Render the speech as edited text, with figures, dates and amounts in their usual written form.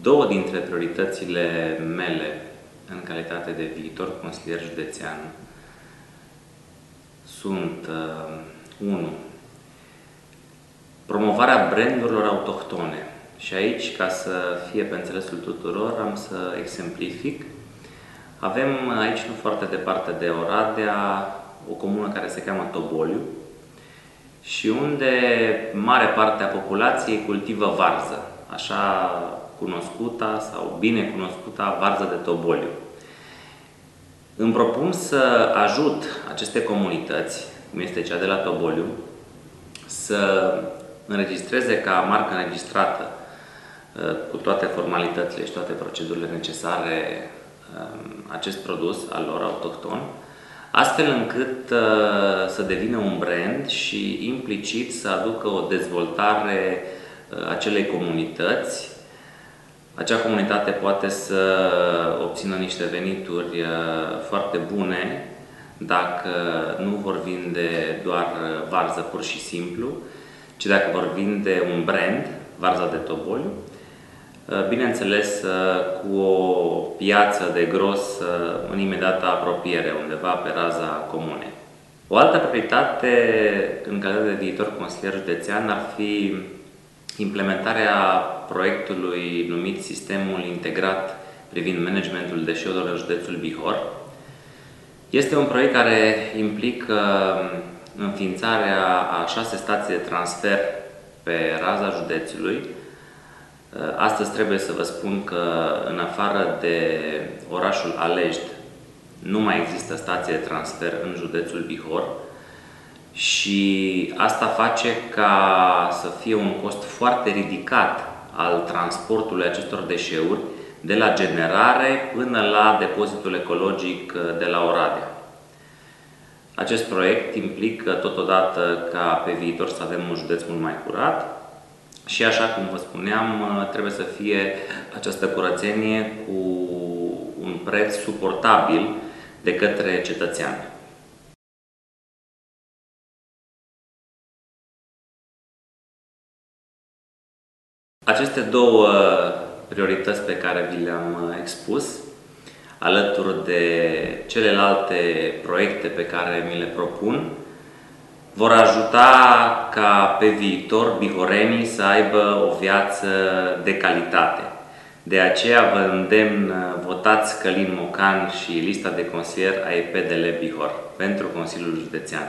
Două dintre prioritățile mele în calitate de viitor consilier județean sunt 1. Promovarea brandurilor autohtone. Și aici, ca să fie pe înțelesul tuturor, am să exemplific. Avem aici, nu foarte departe de Oradea, o comună care se cheamă Toboliu și unde mare parte a populației cultivă varză, așa cunoscuta sau bine cunoscuta varză de Toboliu. Îmi propun să ajut aceste comunități, cum este cea de la Toboliu, să înregistreze ca marcă înregistrată cu toate formalitățile și toate procedurile necesare acest produs al lor autohton, astfel încât să devină un brand și implicit să aducă o dezvoltare acelei comunități. Acea comunitate poate să obțină niște venituri foarte bune dacă nu vor vinde doar varză pur și simplu, ci dacă vor vinde un brand, varza de Toboliu, bineînțeles cu o piață de gros în imediată apropiere, undeva pe raza comunei. O altă prioritate în calitate de viitor consilier județean ar fi implementarea proiectului numit Sistemul Integrat privind managementul deșeurilor în județul Bihor. Este un proiect care implică înființarea a 6 stații de transfer pe raza județului. Astăzi trebuie să vă spun că în afară de orașul Alești nu mai există stație de transfer în județul Bihor și asta face ca să fie un cost foarte ridicat al transportului acestor deșeuri de la generare până la depozitul ecologic de la Oradea. Acest proiect implică totodată ca pe viitor să avem un județ mult mai curat și, așa cum vă spuneam, trebuie să fie această curățenie cu un preț suportabil de către cetățean. Aceste două priorități pe care vi le-am expus, alături de celelalte proiecte pe care mi le propun, vor ajuta ca pe viitor bihorenii să aibă o viață de calitate. De aceea vă îndemn, votați Călin Mocan și lista de consilieri ai PDL Bihor pentru Consiliul Județean.